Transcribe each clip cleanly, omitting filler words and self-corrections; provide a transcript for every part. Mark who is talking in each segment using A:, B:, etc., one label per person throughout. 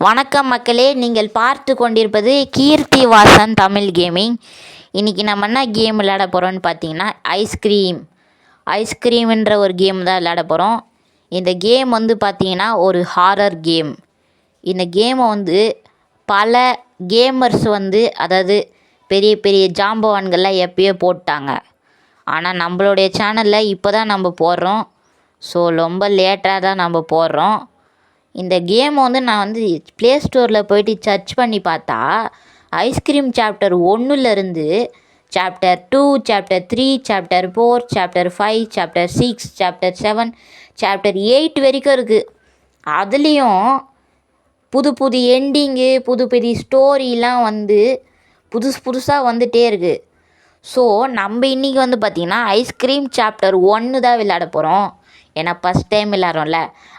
A: வணக்கம் மக்களே, நீங்கள் பார்த்து கொண்டிருப்பது கீர்த்தி வாசன் தமிழ் கேமிங். இன்றைக்கி நம்ம என்ன கேம் விளையாட போகிறோம்னு பார்த்தீங்கன்னா ஐஸ்கிரீம்ன்ற ஒரு கேம் தான் விளையாட போகிறோம். இந்த கேம் வந்து பார்த்திங்கன்னா ஒரு ஹாரர் கேம். இந்த கேமை வந்து பல கேமர்ஸ் வந்து அதாவது பெரிய பெரிய ஜாம்பவான்கள்லாம் எப்பயோ போட்டாங்க. ஆனால் நம்மளுடைய சேனலில் இப்போ தான் நம்ம போடுறோம். ஸோ ரொம்ப லேட்டாக தான் நம்ம போடுறோம். இந்த கேமை வந்து நான் வந்து ப்ளே ஸ்டோரில் போய்ட்டு சர்ச் பண்ணி பார்த்தா ஐஸ்கிரீம் சாப்டர் 1லேருந்து chapter 2, chapter 3, chapter 4, chapter 5, chapter 6, chapter 7, chapter 8 வரைக்கும் இருக்குது. அதுலேயும் புது புது எண்டிங்கு, புது புது ஸ்டோரிலாம் வந்து புதுசாக வந்துகிட்டே இருக்குது. ஸோ நம்ம இன்றைக்கி வந்து பார்த்திங்கன்னா ஐஸ்கிரீம் சாப்டர் 1 தான் விளையாட போகிறோம். ஏன்னா ஃபஸ்ட் டைம் விளாட்றோம்ல,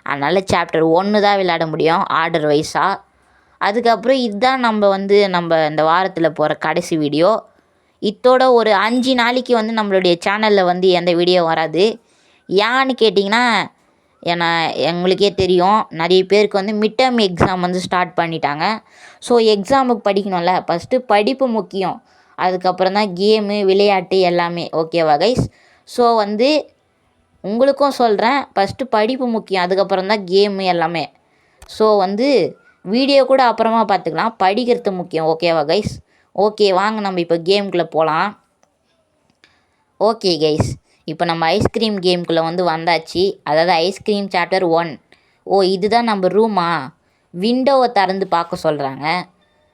A: அதனால் சாப்டர் 1 தான் விளையாட முடியும் ஆர்டர் வைஸாக. அதுக்கப்புறம் இதுதான் நம்ம இந்த வாரத்தில் போகிற கடைசி வீடியோ. இதோட ஒரு 5 நாளைக்கு வந்து நம்மளுடைய சேனலில் வந்து எந்த வீடியோ வராது. ஏன்னு கேட்டிங்கன்னா, ஏன்னா எங்களுக்கே தெரியும் நிறைய பேருக்கு வந்து மிட் டேர்ம் எக்ஸாம் வந்து ஸ்டார்ட் பண்ணிட்டாங்க. ஸோ எக்ஸாமுக்கு படிக்கணும்ல, ஃபஸ்ட்டு படிப்பு முக்கியம், அதுக்கப்புறம் தான் கேமு விளையாட்டு எல்லாமே. ஓகேவா கைஸ்? ஸோ வந்து உங்களுக்கும் சொல்கிறேன், ஃபஸ்ட்டு படிப்பு முக்கியம், அதுக்கப்புறம் தான் கேமு எல்லாமே. ஸோ வந்து வீடியோ கூட அப்புறமா பார்த்துக்கலாம், படிக்கிறது முக்கியம். ஓகேவா கைஸ்? ஓகே, வாங்க நம்ம இப்போ கேமுக்குள்ளே போகலாம். ஓகே கைஸ், இப்போ நம்ம ஐஸ்கிரீம் கேமுக்குள்ளே வந்து வந்தாச்சு. அதாவது ஐஸ்கிரீம் சாப்டர் 1. ஓ, இதுதான் நம்ம ரூமா? விண்டோவை திறந்து பார்க்க சொல்கிறாங்க.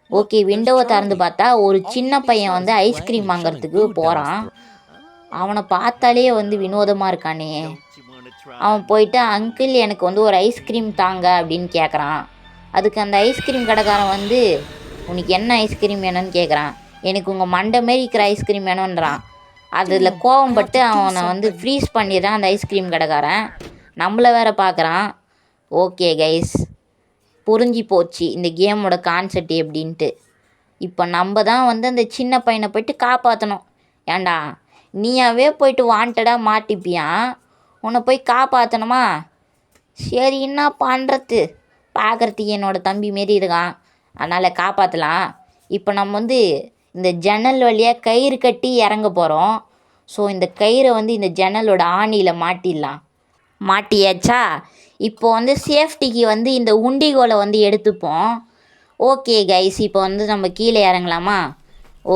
A: ஓகே, விண்டோவை திறந்து பார்த்தா ஒரு சின்ன பையன் வந்து ஐஸ்கிரீம் வாங்கிறதுக்கு போகிறான். அவனை பார்த்தாலே வந்து வினோதமாக இருக்கானே. அவன் போயிட்டு, அங்கிள் எனக்கு வந்து ஒரு ஐஸ்கிரீம் தாங்க அப்படின்னு கேட்குறான். அதுக்கு அந்த ஐஸ்கிரீம் கடைக்காரன் வந்து, உனக்கு என்ன ஐஸ்கிரீம் வேணும்னு கேட்குறான். எனக்கு உங்கள் மண்டை மாரி இருக்கிற ஐஸ்கிரீம் வேணுன்றான். அதில் கோவம் பட்டு அவனை வந்து ஃப்ரீஸ் பண்ணிடுறான் அந்த ஐஸ்கிரீம் கடைக்காரன். நம்மளை வேற பார்க்குறான். ஓகே கைஸ், புரிஞ்சு போச்சு இந்த கேமோட கான்செப்ட் எப்படின்ட்டு. இப்போ நம்ம தான் வந்து அந்த சின்ன பையனை போயிட்டு காப்பாற்றணும். ஏண்டா, நீயாவே போயிட்டு வாண்டடாக மாட்டிப்பியான், உன்னை போய் காப்பாற்றணுமா? சரி, என்ன பண்ணுறது, பார்க்குறதுக்கு என்னோடய தம்பி மாரி இருக்கான், அதனால் காப்பாற்றலாம். இப்போ நம்ம வந்து இந்த ஜன்னல் வழியாக கயிறு கட்டி இறங்க போகிறோம். ஸோ இந்த கயிறை வந்து இந்த ஜன்னலோட ஆணியில் மாட்டிடலாம். மாட்டியாச்சா? இப்போ வந்து சேஃப்டிக்கு வந்து இந்த உண்டிகோலை வந்து எடுத்துப்போம். ஓகே கைஸ், இப்போ வந்து நம்ம கீழே இறங்கலாமா?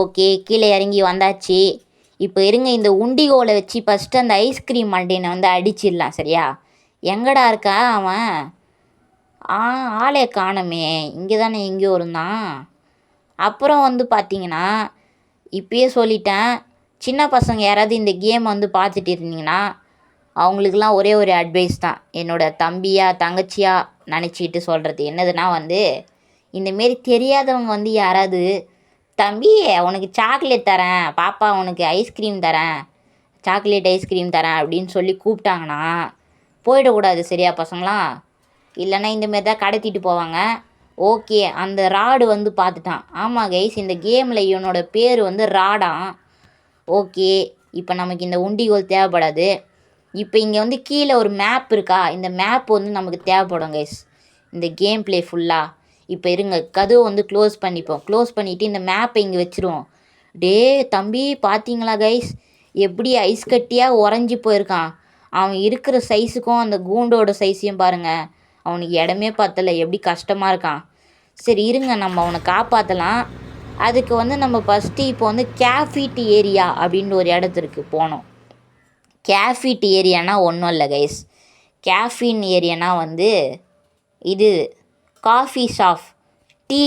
A: ஓகே, கீழே இறங்கி வந்தாச்சு. இப்போ இருங்க, இந்த உண்டிகோலை வச்சு ஃபஸ்ட்டு அந்த ஐஸ்கிரீம் மண்டையனை வந்து அடிச்சிடலாம். சரியா? எங்கடா இருக்கா அவன்? ஆளே காணமே, இங்கே தானே எங்கேயோ இருந்தான். அப்புறம் வந்து பார்த்திங்கன்னா, இப்பயே சொல்லிட்டேன், சின்ன பசங்க யாராவது இந்த கேம் வந்து பார்த்துட்டு இருந்தீங்கன்னா அவங்களுக்கெல்லாம் ஒரே ஒரு அட்வைஸ் தான், என்னோடய தம்பியா தங்கச்சியா நினச்சிக்கிட்டு சொல்கிறது என்னதுன்னா வந்து, இந்தமாரி தெரியாதவங்க வந்து யாராவது, தம்பி உனக்கு சாக்லேட் தரேன், பாப்பா உனக்கு ஐஸ்கிரீம் தரேன், சாக்லேட் ஐஸ்கிரீம் தரேன் அப்படின்னு சொல்லி கூப்பிட்டாங்கன்னா போயிடக்கூடாது. சரியா பசங்களாம்? இல்லைன்னா இந்தமாரி தான் கடத்திட்டு போவாங்க. ஓகே, அந்த ராடு வந்து பார்த்துட்டான். ஆமாம் கைஸ், இந்த கேமில் இவனோட பேர் வந்து ராடான். ஓகே, இப்போ நமக்கு இந்த உண்டிகோல் தேவைப்படாது. இப்போ இங்கே வந்து கீழே ஒரு மேப் இருக்கா, இந்த மேப் வந்து நமக்கு தேவைப்படும் கைஸ் இந்த கேம் ப்ளே ஃபுல்லாக. இப்போ இருங்க, கதவை வந்து க்ளோஸ் பண்ணிப்போம். க்ளோஸ் பண்ணிவிட்டு இந்த மேப்பை இங்கே வச்சுருவோம். டே தம்பி, பார்த்தீங்களா கைஸ், எப்படி ஐஸ் கட்டியாக உறைஞ்சி போயிருக்கான். அவன் இருக்கிற சைஸுக்கும் அந்த கூண்டோட சைஸையும் பாருங்கள், அவனுக்கு இடமே பத்தலை, எப்படி கஷ்டமாக இருக்கான். சரி இருங்க, நம்ம அவனை காப்பாற்றலாம். அதுக்கு வந்து நம்ம ஃபஸ்ட்டு இப்போ வந்து கேஃபீட் ஏரியா அப்படின்ற ஒரு இடத்துக்கு போனோம். கேஃபீட் ஏரியானா ஒன்றும் இல்லை கைஸ், கேஃபீன் ஏரியானா வந்து இது காஃபி ஷாப், டீ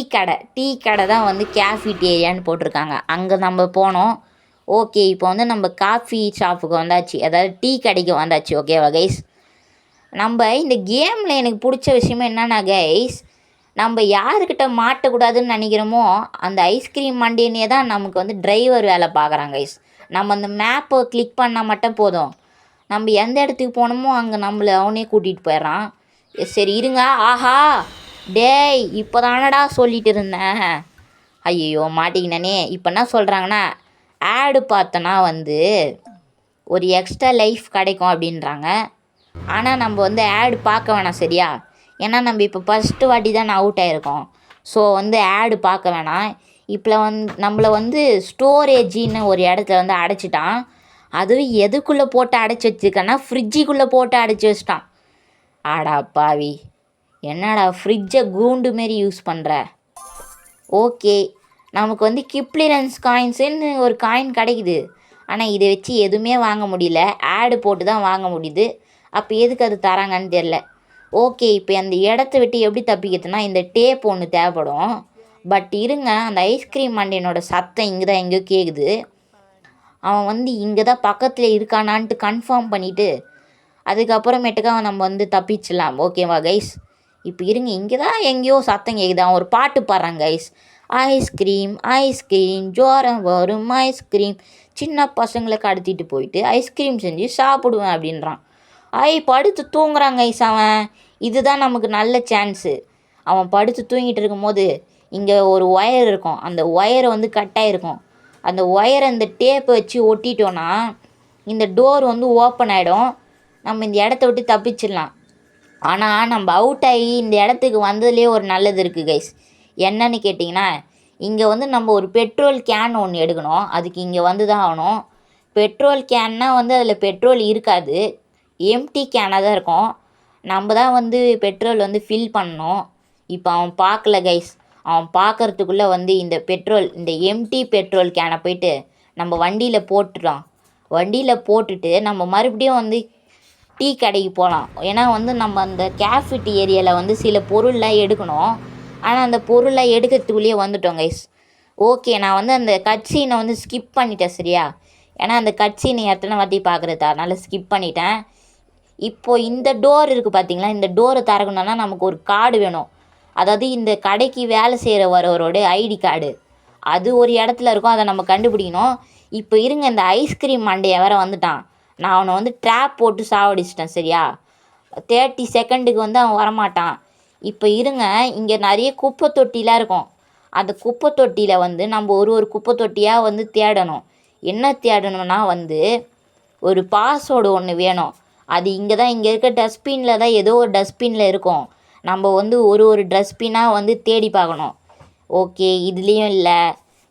A: கடை தான் வந்து கேஃபீட் ஏரியான்னு போட்டிருக்காங்க. அங்கே நம்ம போனோம். ஓகே, இப்போ வந்து நம்ம காஃபி ஷாப்புக்கு வந்தாச்சு, அதாவது டீ கடைக்கு வந்தாச்சு. ஓகேவா கைஸ்? நம்ம இந்த கேமில் எனக்கு பிடிச்ச விஷயமே என்னென்னா கைஸ், நம்ம யாருக்கிட்ட மாட்டக்கூடாதுன்னு நினைக்கிறோமோ அந்த ஐஸ்கிரீம் மண்டியனே தான் நமக்கு வந்து டிரைவர் வேலை பார்க்குறாங்க கைஸ். நம்ம அந்த மேப்பை கிளிக் பண்ணால் மட்டும் போதும், நம்ம எந்த இடத்துக்கு போனோமோ அங்கே நம்மளை அவனே கூட்டிகிட்டு போயிடுறான். சரி இருங்க, ஆஹா டேய், இப்போ தானடா சொல்லிட்டு இருந்தேன், ஐயோ மாட்டிக்கினே. இப்போ என்ன சொல்கிறாங்கன்னா, ஆடு பார்த்தோன்னா வந்து ஒரு எக்ஸ்ட்ரா லைஃப் கிடைக்கும் அப்படின்றாங்க. ஆனால் நம்ம வந்து ஆடு பார்க்க வேணாம். சரியா? ஏன்னா நம்ம இப்போ ஃபஸ்ட்டு வாட்டி தான் அவுட் ஆகிருக்கோம். ஸோ வந்து ஆடு பார்க்க வேணாம். இப்போ நம்மளை வந்து ஸ்டோரேஜின்னு ஒரு இடத்துல வந்து அடைச்சிட்டான். அதுவும் எதுக்குள்ளே போட்டு அடைச்சி வச்சுருக்கேன்னா ஃப்ரிட்ஜுக்குள்ளே போட்டு அடைச்சி வச்சிட்டான். ஆடா பாவி, என்னடா ஃப்ரிட்ஜை கூண்டு மாரி யூஸ் பண்ணுற. ஓகே, நமக்கு வந்து கிப்ளினன்ஸ் காயின்ஸுன்னு ஒரு காயின் கிடைக்குது. ஆனால் இதை வச்சு எதுவுமே வாங்க முடியல, ஆடு போட்டு தான் வாங்க முடியுது. அப்போ எதுக்கு அது தராங்கன்னு தெரில. ஓகே, இப்போ அந்த இடத்த விட்டு எப்படி தப்பிக்கிறதுனா இந்த டேப் ஒன்று தேவைப்படும். பட் இருங்க, அந்த ஐஸ்கிரீம் மண்டியனோட சத்தம் இங்கே தான் எங்கேயோ கேட்குது. அவன் வந்து இங்கே தான் பக்கத்தில் இருக்கானான்ட்டு கன்ஃபார்ம் பண்ணிவிட்டு அதுக்கப்புறமேட்டுக்கு அவன் நம்ம வந்து தப்பிச்சிடலாம். ஓகேவா கைஸ்? இப்போ இருங்க, இங்கே தான் எங்கேயோ சத்தம் கேட்குது. அவன் ஒரு பாட்டு பாடுறான் கைஸ். ஐஸ்கிரீம் ஐஸ்கிரீம் ஜோரம் வரும் ஐஸ்கிரீம், சின்ன பசங்களை கடத்திட்டு போயிட்டு ஐஸ்கிரீம் செஞ்சு சாப்பிடுவேன் அப்படின்றான். படுத்து தூங்குறான் கைஸ் அவன். இதுதான் நமக்கு நல்ல சான்ஸு. அவன் படுத்து தூங்கிட்டு இருக்கும்போது இங்கே ஒரு ஒயர் இருக்கும். அந்த ஒயரை வந்து கட்டாயிருக்கும். அந்த ஒயரை இந்த டேப்பை வச்சு ஒட்டிட்டோன்னா இந்த டோர் வந்து ஓப்பன் ஆகிடும். நம்ம இந்த இடத்த விட்டு தப்பிச்சிடலாம். ஆனால் நம்ம அவுட் ஆகி இந்த இடத்துக்கு வந்ததுலேயே ஒரு நல்லது இருக்குது கைஸ். என்னன்னு கேட்டிங்கன்னா, இங்கே வந்து நம்ம ஒரு பெட்ரோல் கேன் ஒன்று எடுக்கணும். அதுக்கு இங்கே வந்து தான் ஆகணும். பெட்ரோல் கேன்னால் வந்து அதில் பெட்ரோல் இருக்காது, எம்டி கேனாக தான் இருக்கும். நம்ம தான் வந்து பெட்ரோல் வந்து ஃபில் பண்ணணும். இப்போ அவன் பார்க்கல கைஸ். அவன் பார்க்குறதுக்குள்ளே வந்து இந்த எம்டி பெட்ரோல் கேனை போயிட்டு நம்ம வண்டியில் போட்டுடலாம். வண்டியில் போட்டுட்டு நம்ம மறுபடியும் வந்து டீ கடைக்கு போகலாம். ஏன்னா வந்து நம்ம அந்த கேஃபிட்டி ஏரியாவில் வந்து சில பொருள்லாம் எடுக்கணும். ஆனால் அந்த பொருளை எடுக்கிறதுக்குள்ளேயே வந்துட்டோம் கைஸ். ஓகே, நான் வந்து அந்த கட்சீனை வந்து ஸ்கிப் பண்ணிட்டேன் சரியா. ஏன்னா அந்த கட்சீனை எத்தனை வாட்டி பார்க்குறது, அதனால் ஸ்கிப் பண்ணிட்டேன். இப்போது இந்த டோர் இருக்குது பார்த்தீங்களா, இந்த டோரை திறக்கணுன்னா நமக்கு ஒரு கார்டு வேணும். அதாவது இந்த கடைக்கு வேலை செய்கிற வரவரோட ஐடி கார்டு. அது ஒரு இடத்துல இருக்கும், அதை நம்ம கண்டுபிடிக்கணும். இப்போ இருங்க, இந்த ஐஸ்கிரீம் மண்டையை வேற வந்துட்டான். நான் அவனை வந்து ட்ராப் போட்டு சாவடிச்சிட்டேன் சரியா. 30 செகண்டுக்கு வந்து அவன் வரமாட்டான். இப்போ இருங்க, இங்கே நிறைய குப்பை தொட்டிலாம் இருக்கும். அந்த குப்பை தொட்டியில் வந்து நம்ம ஒரு குப்பை தொட்டியாக வந்து தேடணும். என்ன தேடணும்னா வந்து ஒரு பாஸ்வேர்டு ஒன்று வேணும். அது இங்கே இருக்க டஸ்ட்பினில் தான், ஏதோ ஒரு டஸ்ட்பினில் இருக்கும். நம்ம வந்து ஒரு டஸ்ட்பினாக வந்து தேடி பார்க்கணும். ஓகே, இதுலேயும் இல்லை.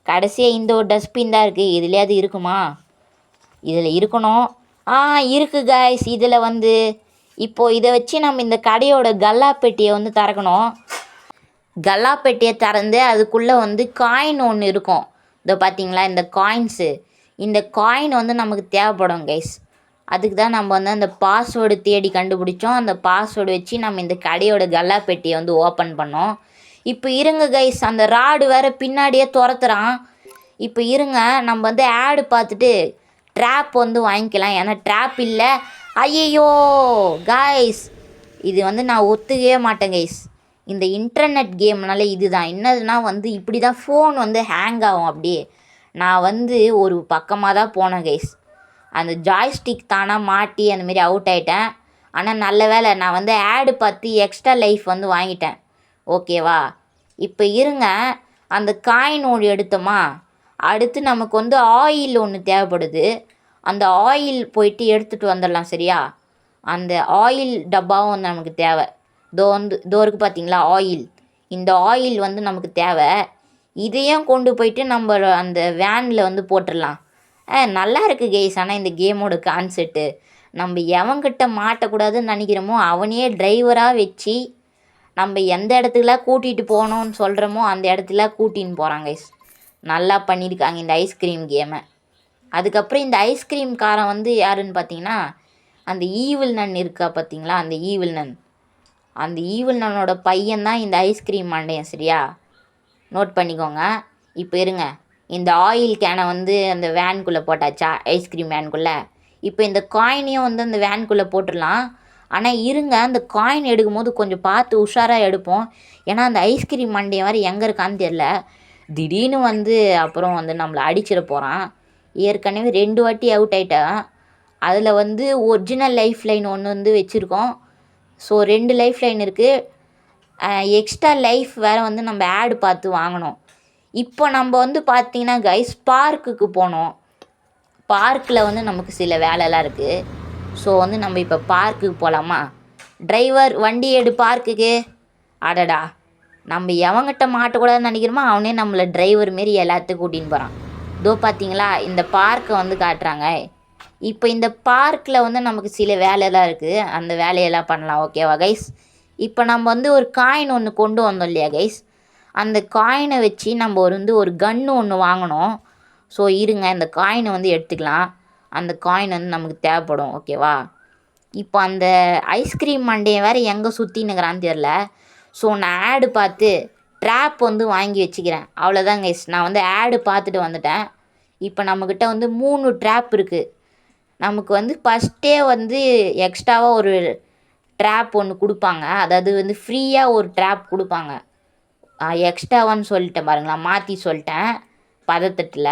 A: கடைசியாக இந்த ஒரு டஸ்ட்பின் தான் இருக்குது. இதுலேயே அது இருக்குமா? இதில் இருக்கணும். இருக்குது காய்ஸ். இதில் வந்து இப்போது இதை வச்சு நம்ம இந்த கடையோட கல்லா பெட்டியை வந்து திறக்கணும். கல்லா பெட்டியை திறந்து அதுக்குள்ளே வந்து காயின் ஒன்று இருக்கும். இதோ பார்த்தீங்களா இந்த காயின்ஸு. இந்த காயின் வந்து நமக்கு தேவைப்படும் கைஸ். அதுக்கு தான் நம்ம வந்து அந்த பாஸ்வேர்டு தேடி கண்டுபிடிச்சோம். அந்த பாஸ்வேர்டு வச்சு நம்ம இந்த கடையோட கல்லா பெட்டியை வந்து ஓப்பன் பண்ணோம். இப்போ இருங்க கைஸ், அந்த ராடு வேறு பின்னாடியே துரத்துறான். இப்போ இருங்க, நம்ம வந்து ஆடு பார்த்துட்டு ட்ராப் வந்து வாங்கிக்கலாம். ஏன்னா ட்ராப் இல்லை. ஐயோ கைஸ், இது வந்து நான் ஒத்துக்கவே மாட்டேன் கைஸ். இந்த இன்டர்நெட் கேம்னால இதுதான் என்னதுன்னா வந்து இப்படி தான் ஃபோன் வந்து ஹேங் ஆகும். அப்படியே நான் வந்து ஒரு பக்கமாக தான் போனேன் கைஸ். அந்த ஜாய்ஸ்டிக் தானாக மாட்டி அந்தமாரி அவுட் ஆகிட்டேன். ஆனால் நல்ல வேலை, நான் வந்து ஆடு பார்த்து எக்ஸ்ட்ரா லைஃப் வந்து வாங்கிட்டேன். ஓகேவா? இப்போ இருங்க, அந்த காயின் ஒன்று எடுத்தோமா, அடுத்து நமக்கு வந்து ஆயில் ஒன்று தேவைப்படுது. அந்த ஆயில் போயிட்டு எடுத்துகிட்டு வந்துடலாம் சரியா. அந்த ஆயில் டப்பாவும் வந்து நமக்கு தேவை. இதோ இருக்குது பார்த்தீங்களா ஆயில். இந்த ஆயில் வந்து நமக்கு தேவை. இதையும் கொண்டு போயிட்டு நம்ம அந்த வேனில் வந்து போட்டுடலாம். நல்லா இருக்குது கைஸ். ஆனால் இந்த கேமோட கான்செப்ட்டு நம்ம எவன்கிட்ட மாட்டக்கூடாதுன்னு நினைக்கிறோமோ அவனையே டிரைவராக வச்சு நம்ம எந்த இடத்துக்குலாம் கூட்டிகிட்டு போகணுன்னு சொல்கிறோமோ அந்த இடத்துலாம் கூட்டின்னு போகிறாங்க கைஸ். நல்லா பண்ணியிருக்காங்க இந்த ஐஸ்கிரீம் கேமை. அதுக்கப்புறம் இந்த ஐஸ்கிரீம் காரன் வந்து யாருன்னு பார்த்தீங்கன்னா அந்த ஈவில் நன் இருக்கா பார்த்தீங்களா, அந்த ஈவில் நன். அந்த ஈவில் நன்னோட பையன்தான் இந்த ஐஸ்கிரீம் மண்டையன் சரியா. நோட் பண்ணிக்கோங்க. இப்போ இருங்க, இந்த ஆயில் கேனை வந்து அந்த வேனுக்குள்ளே போட்டாச்சா, ஐஸ்கிரீம் வேனுக்குள்ளே. இப்போ இந்த காயினையும் வந்து அந்த வேனுக்குள்ளே போட்டுடலாம். ஆனால் இருங்க, அந்த காயின் எடுக்கும்போது கொஞ்சம் பார்த்து உஷாராக எடுப்போம். ஏன்னா அந்த ஐஸ்கிரீம் மண்டையை மாதிரி எங்கே இருக்கான்னு தெரில. திடீர்னு வந்து அப்புறம் வந்து நம்மளை அடிச்சிட போகிறான். ஏற்கனவே 2 வாட்டி அவுட் ஆகிட்டேன். அதில் வந்து ஒரிஜினல் லைஃப் லைன் ஒன்று வந்து வச்சுருக்கோம். ஸோ 2 லைஃப் லைன் இருக்குது. எக்ஸ்ட்ரா லைஃப் வேறு வந்து நம்ம ஆடு பார்த்து வாங்கணும். இப்போ நம்ம வந்து பார்த்திங்கன்னா கைஸ் பார்க்குக்கு போனோம். பார்க்கில் வந்து நமக்கு சில வேலைலாம் இருக்குது. ஸோ வந்து நம்ம இப்போ பார்க்குக்கு போகலாமா? டிரைவர் வண்டி எடு பார்க்குக்கு. அடடா, நம்ம எவங்கிட்ட மாட்டக்கூடாதுன்னு நினைக்கிறோமோ அவனே நம்மளை டிரைவர் மாரி எல்லாத்துக்கும் கூட்டின்னு போகிறான். இதோ பார்த்தீங்களா, இந்த பார்க்கை வந்து காட்டுறாங்க. இப்போ இந்த பார்க்கில் வந்து நமக்கு சில வேலையெல்லாம் இருக்குது, அந்த வேலையெல்லாம் பண்ணலாம். ஓகேவா கைஸ்? இப்போ நம்ம வந்து ஒரு காயின் ஒன்று கொண்டு வந்தோம் இல்லையா கைஸ், அந்த காயினை வச்சு நம்ம ஒரு கன்று ஒன்று வாங்கணும். ஸோ இருங்க, இந்த காயினை வந்து எடுத்துக்கலாம். அந்த காயின் வந்து நமக்கு தேவைப்படும். ஓகேவா? இப்போ அந்த ஐஸ்கிரீம் மண்டையை வேறு எங்கே சுற்றினுக்கிறான்னு தெரில. ஸோ நான் ஆடு பார்த்து ட்ராப் வந்து வாங்கி வச்சுக்கிறேன். அவ்வளோதான் கைஸ், நான் வந்து ஆடு பார்த்துட்டு வந்துட்டேன். இப்போ நம்மக்கிட்ட வந்து 3 ட்ராப் இருக்குது. நமக்கு வந்து ஃபஸ்ட்டே வந்து எக்ஸ்ட்ராவாக ஒரு ட்ராப் ஒன்று கொடுப்பாங்க, அதாவது வந்து ஃப்ரீயாக ஒரு ட்ராப் கொடுப்பாங்க. எக்ஸ்ட்ராவான்னு சொல்லிட்டேன் பாருங்களா, மாற்றி சொல்லிட்டேன் பதத்தட்டில்.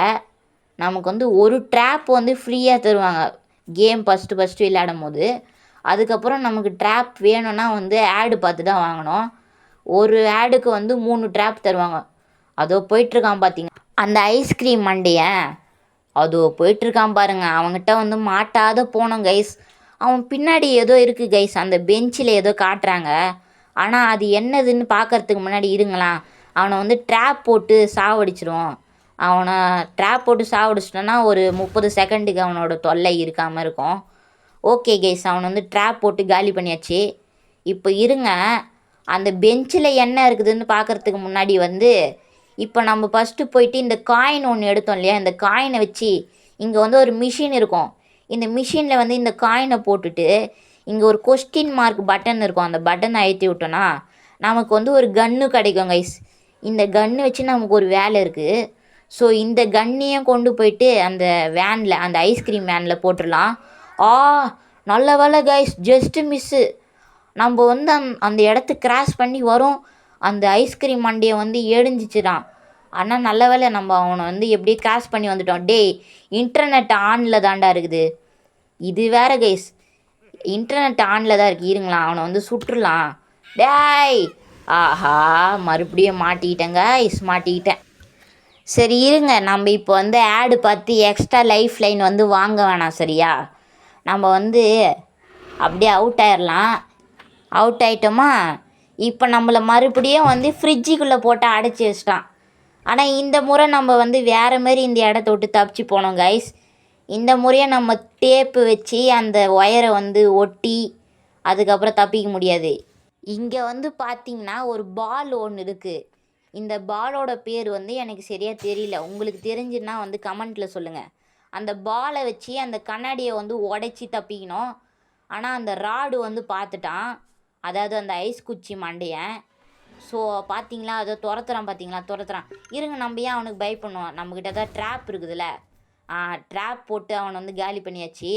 A: நமக்கு வந்து ஒரு ட்ராப் வந்து ஃப்ரீயாக தருவாங்க கேம் ஃபஸ்ட்டு விளையாடும் போது. அதுக்கப்புறம் நமக்கு ட்ராப் வேணும்னா வந்து ஆடு பார்த்து தான் வாங்கணும். ஒரு ஆடுக்கு வந்து 3 ட்ராப் தருவாங்க. அதோ போயிட்டுருக்கான் பார்த்தீங்க அந்த ஐஸ்கிரீம் மண்டையை, அதோ போயிட்டுருக்கான் பாருங்கள். அவங்ககிட்ட வந்து மாட்டாத போனோம் கைஸ். அவன் பின்னாடி ஏதோ இருக்குது கைஸ், அந்த பெஞ்சில் ஏதோ காட்டுறாங்க. ஆனால் அது என்னதுன்னு பார்க்கறதுக்கு முன்னாடி இருங்களா, அவனை வந்து ட்ராப் போட்டு சாவடிச்சிருவோம். அவனை ட்ராப் போட்டு சாவடிச்சிட்டோன்னா ஒரு 30 செகண்டுக்கு அவனோட தொல்லை இருக்காமல் இருக்கும். ஓகே கைஸ், அவனை வந்து ட்ராப் போட்டு காலி பண்ணியாச்சு. இப்போ இருங்க, அந்த பெஞ்சில் என்ன இருக்குதுன்னு பார்க்குறதுக்கு முன்னாடி வந்து இப்போ நம்ம ஃபஸ்ட்டு போயிட்டு இந்த காயின் ஒன்று எடுத்தோம் இல்லையா, இந்த காயினை வச்சு இங்கே வந்து ஒரு மிஷின் இருக்கும். இந்த மிஷினில் வந்து இந்த காயினை போட்டுட்டு இங்கே ஒரு கொஸ்டின் மார்க் பட்டன் இருக்கும், அந்த பட்டனை அழுத்தி விட்டோன்னா நமக்கு வந்து ஒரு கன்று கிடைக்கும் கைஸ். இந்த கன்று வச்சு நமக்கு ஒரு வேலை இருக்குது. ஸோ இந்த கன்னையும் கொண்டு போயிட்டு அந்த வேனில், அந்த ஐஸ்கிரீம் வேனில் போட்டுடலாம். நல்ல வேலை கைஸ், ஜஸ்ட்டு மிஸ்ஸு. நம்ம வந்து அந்த இடத்த கிராஸ் பண்ணி வரும், அந்த ஐஸ்கிரீம் மண்டையை வந்து எரிஞ்சிச்சுடான். ஆனால் நல்ல வேலை நம்ம அவனை வந்து எப்படியே கிராஸ் பண்ணி வந்துட்டோம். டேய், இன்டர்நெட் ஆனில் தாண்டா இருக்குது. இது வேறு கைஸ், இன்டர்நெட் ஆனில் தான் இருக்குது. இருங்களா, அவனை வந்து சுட்டுடலாம். டேய், ஆஹா, மறுபடியும் மாட்டிக்கிட்டேங்க கைஸ், மாட்டிக்கிட்டேன். சரி இருங்க, நம்ம இப்போ வந்து ஆடு பார்த்து எக்ஸ்ட்ரா லைஃப் லைன் வந்து வாங்க வேணாம் சரியா? நம்ம வந்து அப்படியே அவுட் ஆயிடலாம். அவுட் ஆகிட்டோமா, இப்போ நம்மளை மறுபடியும் வந்து ஃப்ரிட்ஜுக்குள்ளே போட்டு அடைச்சி வச்சிட்டான். ஆனால் இந்த முறை நம்ம வந்து வேறு மாரி இந்த இடத்த விட்டு தப்பிச்சு போனோம் கைஸ். இந்த முறையை நம்ம டேப்பு வச்சு அந்த ஒயரை வந்து ஒட்டி அதுக்கப்புறம் தப்பிக்க முடியாது. இங்கே வந்து பார்த்திங்கன்னா ஒரு பால் ஒன்று இருக்குது. இந்த பாலோட பேர் வந்து எனக்கு சரியாக தெரியல, உங்களுக்கு தெரிஞ்சுன்னா வந்து கமெண்ட்டில் சொல்லுங்கள். அந்த பாலை வச்சு அந்த கண்ணாடியை வந்து உடைச்சி தப்பிக்கணும். ஆனால் அந்த ராடு வந்து பார்த்துட்டான், அதாவது அந்த ஐஸ் குச்சி மண்டையன். ஸோ பார்த்தீங்களா, அதை துரத்துறான் பார்த்தீங்களா, துரத்துறான். இருங்க, நம்ம ஏன் அவனுக்கு பயப்படணும், நம்மக்கிட்ட தான் ட்ராப் இருக்குதுல்ல. ட்ராப் போட்டு அவனை வந்து காலி பண்ணியாச்சு.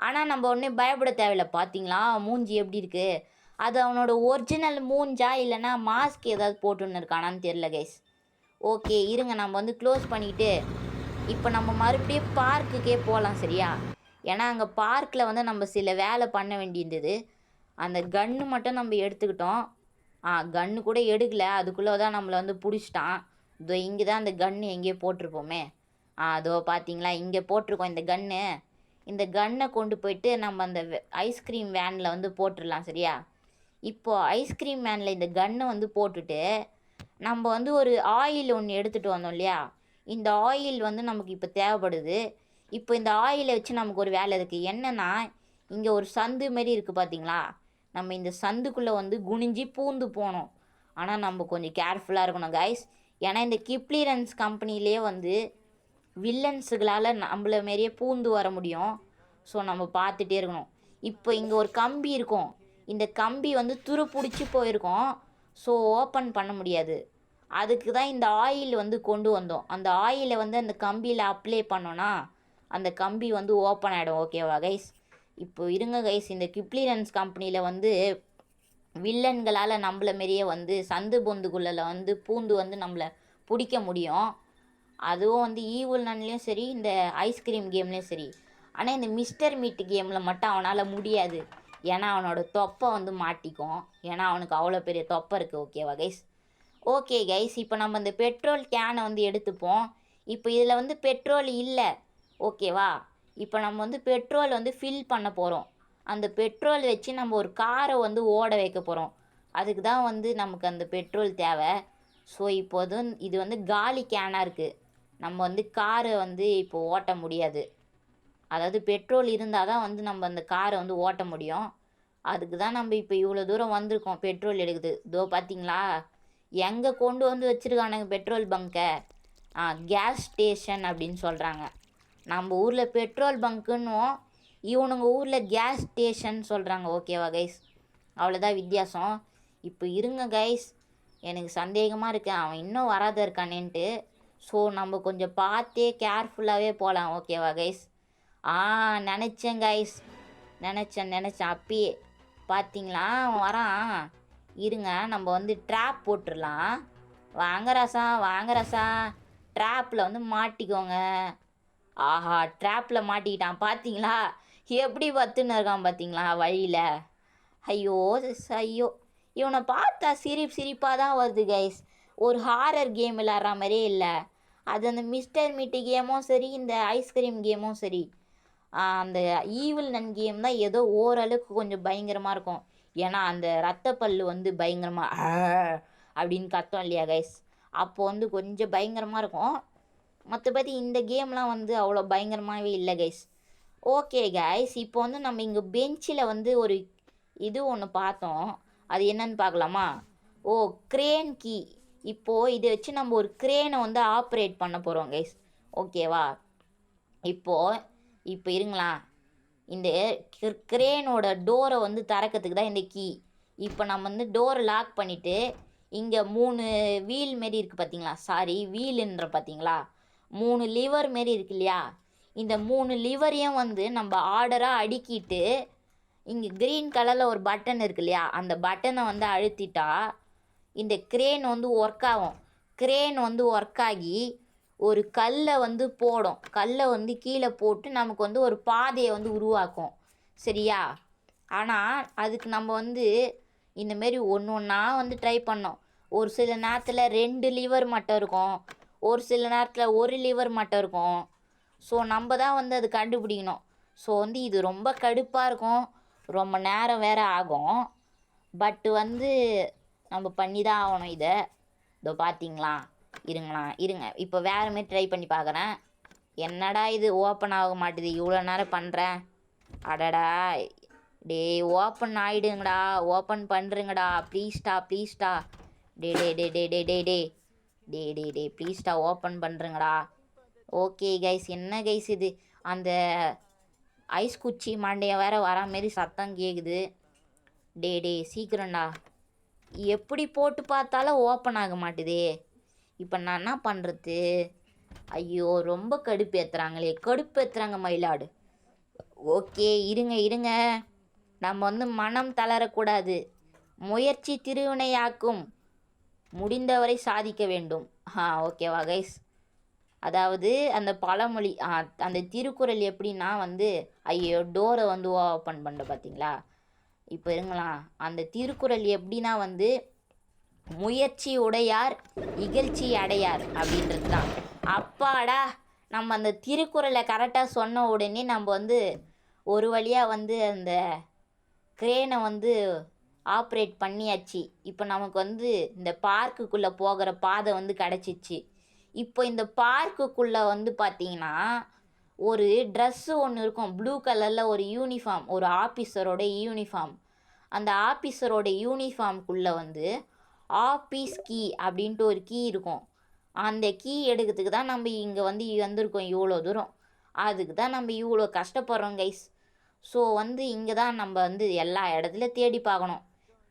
A: ஆனால் நம்ம ஒன்றே பயப்பட தேவையில்லை. பார்த்தீங்களா மூஞ்சி எப்படி இருக்குது, அது அவனோட ஒரிஜினல் மூஞ்சா இல்லைன்னா மாஸ்க் ஏதாவது போட்டுன்னு இருக்கானான்னு தெரில கைஸ். ஓகே இருங்க, நம்ம வந்து க்ளோஸ் பண்ணிக்கிட்டு இப்போ நம்ம மறுபடியும் பார்க்குக்கே போகலாம் சரியா? ஏன்னா அங்கே பார்க்கில் வந்து நம்ம சில வேலை பண்ண வேண்டியிருந்தது. அந்த கன்று மட்டும் நம்ம எடுத்துக்கிட்டோம். கன்று கூட எடுக்கலை, அதுக்குள்ளே தான் நம்மளை வந்து பிடிச்சிட்டான். இதோ இங்கே தான் அந்த கன்று எங்கேயோ போட்டிருப்போமே. அதோ பார்த்தீங்களா, இங்கே போட்டிருக்கோம் இந்த கன்று. இந்த கன்னை கொண்டு போயிட்டு நம்ம அந்த ஐஸ்கிரீம் வேனில் வந்து போட்டுடலாம் சரியா? இப்போது ஐஸ்கிரீம் வேனில் இந்த கன்னை வந்து போட்டுட்டு நம்ம வந்து ஒரு ஆயில் ஒன்று எடுத்துகிட்டு வந்தோம் இல்லையா, இந்த ஆயில் வந்து நமக்கு இப்போ தேவைப்படுது. இப்போ இந்த ஆயிலை வச்சு நமக்கு ஒரு வேலை இருக்குது. என்னென்னா, இங்கே ஒரு சந்து மாரி இருக்குது பார்த்தீங்களா, நம்ம இந்த சந்துக்குள்ளே வந்து குனிஞ்சி பூந்து போகணும். ஆனால் நம்ம கொஞ்சம் கேர்ஃபுல்லாக இருக்கணும் கைஸ். ஏன்னா இந்த கிப்ளிரன்ஸ் கம்பெனிலே வந்து வில்லன்ஸுகளால் நம்மள மாரியே பூந்து வர முடியும். ஸோ நம்ம பார்த்துட்டே இருக்கணும். இப்போ இங்கே ஒரு கம்பி இருக்கும், இந்த கம்பி வந்து துரு பிடிச்சி போயிருக்கோம். ஸோ ஓப்பன் பண்ண முடியாது. அதுக்கு தான் இந்த ஆயில் வந்து கொண்டு வந்தோம். அந்த ஆயிலை வந்து அந்த கம்பியில் அப்ளை பண்ணோன்னா அந்த கம்பி வந்து ஓப்பன் ஆகிடும். ஓகேவா கைஸ்? இப்போ இருங்க கைஸ், இந்த கிப்ளிரன்ஸ் கம்பெனியில் வந்து வில்லன்களால் நம்மள மாரியே வந்து சந்து பொந்துக்குள்ளே வந்து பூந்து வந்து நம்மளை பிடிக்க முடியும். அதுவும் வந்து ஈவில் நன்லேயும் சரி, இந்த ஐஸ்கிரீம் கேம்லேயும் சரி. ஆனால் இந்த மிஸ்டர் மீட் கேமில் மட்டும் அவனால் முடியாது. ஏன்னா அவனோட தொப்பை வந்து மாட்டிக்கும். ஏன்னா அவனுக்கு அவ்வளோ பெரிய தொப்பை இருக்குது. ஓகேவா கைஸ்? ஓகே கைஸ், இப்போ நம்ம இந்த பெட்ரோல் கேனை வந்து எடுத்துப்போம். இப்போ இதில் வந்து பெட்ரோல் இல்லை. ஓகேவா? இப்போ நம்ம வந்து பெட்ரோல் வந்து ஃபில் பண்ண போகிறோம். அந்த பெட்ரோல் வச்சு நம்ம ஒரு காரை வந்து ஓட வைக்க போகிறோம். அதுக்கு தான் வந்து நமக்கு அந்த பெட்ரோல் தேவை. ஸோ இப்போது இது வந்து காலி கேனாக இருக்குது. நம்ம வந்து காரை வந்து இப்போ ஓட்ட முடியாது. அதாவது பெட்ரோல் இருந்தால் தான் வந்து நம்ம அந்த காரை வந்து ஓட்ட முடியும். அதுக்கு தான் நம்ம இப்போ இவ்வளோ தூரம் வந்திருக்கோம் பெட்ரோல் எடுக்குது. இதோ பார்த்தீங்களா, எங்கே கொண்டு வந்து வச்சுருக்கானுங்க பெட்ரோல் பங்கை. கேஸ் ஸ்டேஷன் அப்படின்னு சொல்கிறாங்க. நம்ம ஊரில் பெட்ரோல் பங்க்குன்னும், இவனுங்க ஊரில் கேஸ் ஸ்டேஷன் சொல்கிறாங்க. ஓகேவா கைஸ்? அவ்வளோதான் வித்தியாசம். இப்போ இருங்க கைஸ், எனக்கு சந்தேகமாக இருக்குது அவன் இன்னும் வராத இருக்கானேன்ட்டு. ஸோ நம்ம கொஞ்சம் பார்த்தே கேர்ஃபுல்லாகவே போகலாம். ஓகேவா கைஸ்? நினச்சேன் கைஸ், நினச்சேன் அப்பயே. பார்த்தீங்களா அவன் வரான். இருங்க நம்ம வந்து ட்ராப் போட்டுடலாம். வாங்க ரசா, ட்ராப்பில் வந்து மாட்டிக்கோங்க. ஆஹா, ட்ராப்பில் மாட்டிக்கிட்டான். பார்த்தீங்களா எப்படி பத்துன்னு இருக்கான் பார்த்தீங்களா வழியில். ஐயோ ஐயோ, இவனை பார்த்தா சிரிப்பாக தான் வருது கைஸ். ஒரு ஹாரர் கேம் விளாட்ற மாதிரியே இல்லை. அது அந்த மிஸ்டர் மீட்டு கேமும் சரி, இந்த ஐஸ்கிரீம் கேமும் சரி, அந்த ஈவில் நன் கேம் தான் ஏதோ ஓரளவுக்கு கொஞ்சம் பயங்கரமாக இருக்கும். ஏன்னா அந்த ரத்தப்பல்லு வந்து பயங்கரமாக அப்படின்னு கத்தோம் இல்லையா கைஸ், அப்போது வந்து கொஞ்சம் பயங்கரமாக இருக்கும். மற்றபடி இந்த கேம்லாம் வந்து அவ்வளோ பயங்கரமாகவே இல்லை கைஸ். ஓகே கைஸ், இப்போ வந்து நம்ம இங்கே பெஞ்சில் வந்து ஒரு இது ஒன்று பார்த்தோம். அது என்னன்னு பார்க்கலாமா? Crane key. இப்போது இதை வச்சு நம்ம ஒரு க்ரேனை வந்து ஆப்ரேட் பண்ண போகிறோம் கைஸ். ஓகேவா? இப்போ இருங்களா, இந்த க்ரேனோட டோரை வந்து திறக்கிறதுக்கு தான் இந்த கீ. இப்போ நம்ம வந்து டோரை லாக் பண்ணிவிட்டு, இங்கே 3 வீல் மாரி இருக்குது பார்த்தீங்களா, வீலுன்ற பார்த்தீங்களா, 3 லிவர் மாரி இருக்கு இல்லையா, இந்த 3 லிவரையும் வந்து நம்ம ஆர்டராக அடுக்கிட்டு, இங்கே க்ரீன் கலரில் ஒரு பட்டன் இருக்கு இல்லையா, அந்த பட்டனை வந்து அழுத்திட்டா இந்த க்ரேன் வந்து ஒர்க் ஆகும். க்ரேன் வந்து ஒர்க் ஆகி ஒரு கல்லை வந்து போடும். கல்லை வந்து கீழே போட்டு நமக்கு வந்து ஒரு பாதையை வந்து உருவாக்கும். சரியா? ஆனால் அதுக்கு நம்ம வந்து இந்தமாரி ஒன்றா வந்து ட்ரை பண்ணோம். ஒரு சில நேரத்தில் 2 லிவர் மட்டும் இருக்கும், ஒரு சில நேரத்தில் 1 லிவர் மட்டும் இருக்கும். ஸோ நம்ம தான் வந்து அது கண்டுபிடிக்கணும். ஸோ வந்து இது ரொம்ப கடுப்பாக இருக்கும், ரொம்ப நேரம் வேறு ஆகும். பட்டு வந்து நம்ம பண்ணி தான் ஆகணும் இதை. இதோ பார்த்தீங்களா, இருங்க இப்போ வேறு மாரி ட்ரை பண்ணி பார்க்குறேன். என்னடா இது ஓப்பன் ஆக மாட்டுது, இவ்வளோ நேரம் பண்ணுறேன். அடடா ஓப்பன் ஆகிடுங்கடா, ஓப்பன் பண்ணுறீங்கடா, ப்ளீஸ்டா. டே ப்ளீஸ்டா ஓப்பன் பண்ணுறீங்கடா. ஓகே கைஸ், என்ன கைஸ் இது, அந்த ஐஸ் குச்சி மண்டையை வேறு வர மாரி சத்தம் கேட்குது. டே சீக்கிரம்டா. எப்படி போட்டு பார்த்தாலும் ஓப்பன் ஆக மாட்டுதே. இப்போ நான் என்ன பண்ணுறது? ஐயோ, ரொம்ப கடுப்பேற்றுறாங்க மயிலாடு. ஓகே இருங்க, நம்ம வந்து மனம் தளரக்கூடாது. முயற்சி திருவினையாக்கும், முடிந்தவரை சாதிக்க வேண்டும். ஓகேவா கைஸ்? அதாவது அந்த பழமொழி, அந்த திருக்குறள் எப்படின்னா வந்து, ஐயோ டோரை வந்து ஓப்பன் பண்ணுற பார்த்தீங்களா. இப்போ இருங்களா, அந்த திருக்குறள் எப்படின்னா வந்து, முயற்சி உடையார் இகழ்ச்சி அடையார் அப்படின்றது தான். அப்பாடா, நம்ம அந்த திருக்குறளை கரெக்டாக சொன்ன உடனே நம்ம வந்து ஒரு வழியாக வந்து அந்த க்ரேனை வந்து ஆப்ரேட் பண்ணியாச்சு. இப்போ நமக்கு வந்து இந்த பார்க்குக்குள்ளே போகிற பாதை வந்து கிடச்சிச்சு. இப்போ இந்த பார்க்குக்குள்ளே வந்து பார்த்திங்கன்னா ஒரு ட்ரெஸ்ஸு ஒன்று இருக்கும், ப்ளூ கலரில் ஒரு யூனிஃபார்ம், ஒரு ஆஃபீஸரோட யூனிஃபார்ம். அந்த ஆஃபீஸரோட யூனிஃபார்ம்குள்ளே வந்து ஆஃபீஸ் கீ அப்படின்ட்டு ஒரு கீ இருக்கும். அந்த கீ எடுக்கிறதுக்கு தான் நம்ம இங்கே வந்து வந்திருக்கோம் இவ்வளோ தூரம். அதுக்கு தான் நம்ம இவ்வளோ கஷ்டப்படுறோம் கைஸ். ஸோ வந்து இங்கே தான் நம்ம வந்து எல்லா இடத்துலையும் தேடி பார்க்கணும்.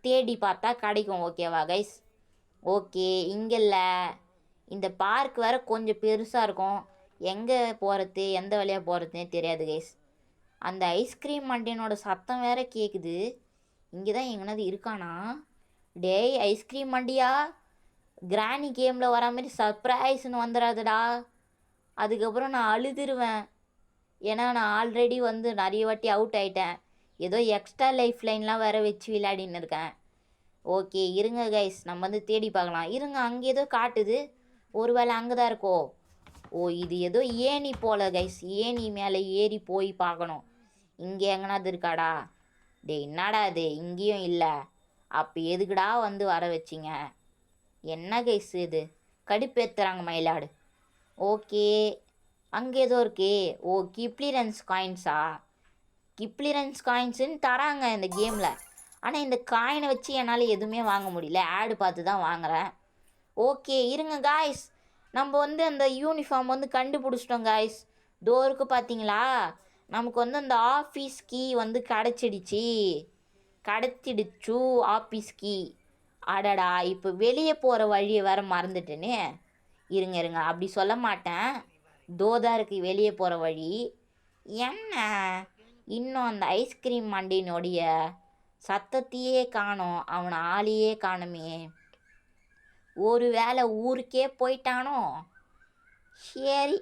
A: தேடி பார்த்தா கிடைக்கும். ஓகேவா கைஸ்? ஓகே, இங்கே இல்லை, இந்த பார்க் வேறு கொஞ்சம் பெருசாக இருக்கும். எங்கே போகிறது, எந்த வழியாக போகிறதுனே தெரியாது கைஸ். அந்த ஐஸ்கிரீம் மண்டையனோட சத்தம் வேறு கேட்குது. இங்கே தான் எங்கேனாவது இருக்கானா? டேய் ஐஸ்கிரீம் மண்டியா, கிராணி கேமில் வர மாதிரி சர்ப்ரைஸ்னு வந்துடாதுடா. அதுக்கப்புறம் நான் அழுதுருவேன். ஏன்னா நான் ஆல்ரெடி வந்து நிறைய வாட்டி அவுட் ஆகிட்டேன். ஏதோ எக்ஸ்ட்ரா லைஃப் லைன்லாம் வேறு வச்சு விளையாடின்னு இருக்கேன். ஓகே இருங்க கைஸ், நம்ம வந்து தேடி பார்க்கலாம். இருங்க, அங்கே ஏதோ காட்டுது, ஒரு வேளை அங்கே தான் இருக்கோ? இது ஏதோ ஏணி போல் கைஸ், ஏணி மேலே ஏறி போய் பார்க்கணும். இங்கே எங்கனாவது இருக்காடா? டேய் என்னடா இது இங்கேயும் இல்லை, அப்போ எதுக்குடா வந்து வர வச்சிங்க? என்ன கைஸ் இது கடுப்பேற்றுறாங்க மயிலாடு. ஓகே, அங்கே ஏதோ இருக்கே. ஓ கிப்ளிரன்ஸ் காயின்ஸா? கிப்ளிரன்ஸ் காயின்ஸுன்னு தராங்க இந்த கேமில். ஆனால் இந்த காயினை வச்சு என்னால் எதுவுமே வாங்க முடியல, ஆடு பார்த்து தான் வாங்குகிறேன். ஓகே இருங்க காய்ஸ், நம்ம வந்து அந்த யூனிஃபார்ம் வந்து கண்டுபிடிச்சிட்டோம் காய்ஸ். டோருக்கு பார்த்தீங்களா, நமக்கு வந்து அந்த ஆஃபீஸ் கீ வந்து கிடச்சிடுச்சு ஆஃபீஸ் கீ. அடடா, இப்போ வெளியே போகிற வழியை வேறு மறந்துட்டேனே. இருங்க அப்படி சொல்ல மாட்டேன், தோதா இருக்குது வெளியே போகிற வழி. என்ன இன்னும் அந்த ஐஸ்கிரீம் மண்டினுடைய சத்தத்தையே காணோம், அவனை ஆளையே காணுமே. ஒரு வேளை ஊருக்கே போயிட்டானோ? சரி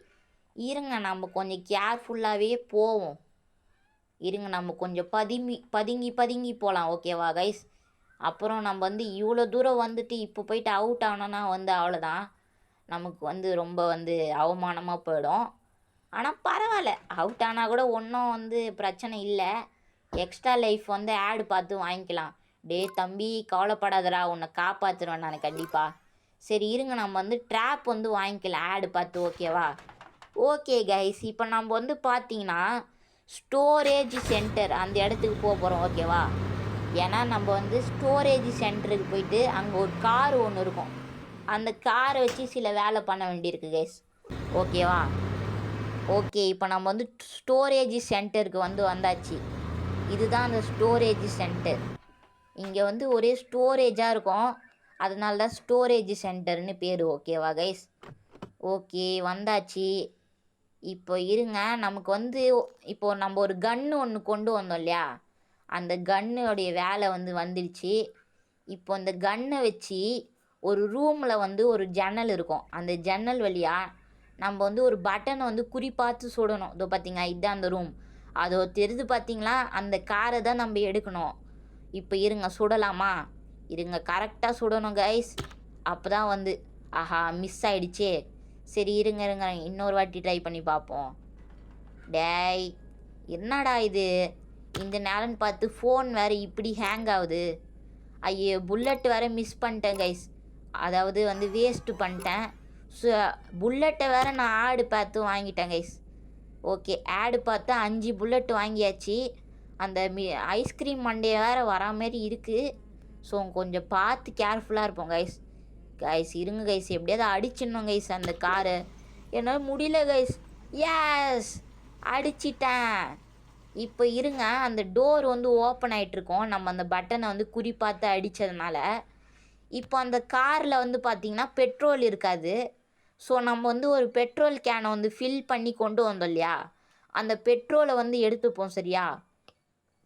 A: இருங்க, நம்ம கொஞ்சம் கேர்ஃபுல்லாகவே போவோம். இருங்க நம்ம கொஞ்சம் பதுங்கி போகலாம், ஓகேவா கைஸ்? அப்புறம் நம்ம வந்து இவ்வளோ தூரம் வந்துட்டு இப்போ போயிட்டு அவுட் ஆனோன்னா வந்து அவ்வளோதான், நமக்கு வந்து ரொம்ப வந்து அவமானமாக போயிடும். ஆனால் பரவாயில்ல, அவுட் ஆனால் கூட ஒன்றும் வந்து பிரச்சனை இல்லை. எக்ஸ்ட்ரா லைஃப் வந்து ஆடு பார்த்து வாங்கிக்கலாம். டே தம்பி கவலைப்படாதடா, உன்னை காப்பாற்றுருவேன் நான் கண்டிப்பாக. சரி இருங்க, நம்ம வந்து ட்ராப் வந்து வாங்கிக்கலாம் ஆடு பார்த்து, ஓகேவா? ஓகே கைஸ், இப்போ நம்ம வந்து பார்த்தீங்கன்னா ஸ்டோரேஜ் சென்டர் அந்த இடத்துக்கு போக போகிறோம், ஓகேவா? ஏன்னா நம்ம வந்து ஸ்டோரேஜ் சென்டருக்கு போயிட்டு அங்கே ஒரு கார் ஒன்று இருக்கும், அந்த காரை வச்சு சில வேலை பண்ண வேண்டியிருக்கு கைஸ், ஓகேவா? ஓகே, இப்போ நம்ம வந்து ஸ்டோரேஜ் சென்டருக்கு வந்து வந்தாச்சு. இதுதான் அந்த ஸ்டோரேஜ் சென்டர். இங்கே வந்து ஒரே ஸ்டோரேஜாக இருக்கும், அதனால தான் ஸ்டோரேஜ் சென்டர்னு பேர், ஓகேவா கைஸ்? ஓகே வந்தாச்சு. இப்போ இருங்க, நமக்கு வந்து இப்போது நம்ம ஒரு கன்று ஒன்று கொண்டு வந்தோம் இல்லையா, அந்த கன்னுடைய வேலை வந்து வந்துடுச்சு. இப்போ அந்த கன்னை வச்சு ஒரு ரூமில் வந்து ஒரு ஜன்னல் இருக்கும், அந்த ஜன்னல் வழியாக நம்ம வந்து ஒரு பட்டனை வந்து குறிப்பாத்து சுடணும். இதோ பார்த்தீங்க, இதுதான் அந்த ரூம். அதோ தெரிஞ்சு பார்த்தீங்களா, அந்த காரை தான் நம்ம எடுக்கணும். இப்போ இருங்க சுடலாமா? இருங்க கரெக்டாக சுடணும் கைஸ், அப்போ தான் வந்து ஆஹா மிஸ் ஆகிடுச்சே. சரி இருங்க இன்னொரு வாட்டி ட்ரை பண்ணி பார்ப்போம். டேய் என்னடா இது, இந்த நேரம்னு பார்த்து ஃபோன் வேறு இப்படி ஹேங் ஆகுது. ஐயோ புல்லட் வேறு மிஸ் பண்ணிட்டேன் கைஸ், அதாவது வந்து வேஸ்ட்டு பண்ணிட்டேன். புல்லட்டை வேறு நான் ஆடு பார்த்து வாங்கிட்டேன் கைஸ். ஓகே ஆடு பார்த்து 5 புல்லட் வாங்கியாச்சு. அந்த ஐஸ்கிரீம் மண்டே வேறு வரா மாரி இருக்குது. ஸோ கொஞ்சம் பார்த்து கேர்ஃபுல்லாக இருப்போம் கைஸ் இருங்க கைஸ், எப்படியாவது அடிச்சிடணும் கைஸ் அந்த காரை. என்னால் முடியல கைஸ். எஸ் அடிச்சிட்டேன். இப்போ இருங்க, அந்த டோர் வந்து ஓப்பன் ஆகிட்ருக்கோம், நம்ம அந்த பட்டனை வந்து குறிப்பாத்து அடித்ததுனால. இப்போ அந்த காரில் வந்து பார்த்திங்கன்னா பெட்ரோல் இருக்காது. ஸோ நம்ம வந்து ஒரு பெட்ரோல் கேனை வந்து ஃபில் பண்ணி கொண்டு வந்தோம் இல்லையா, அந்த பெட்ரோலை வந்து எடுத்துப்போம், சரியா?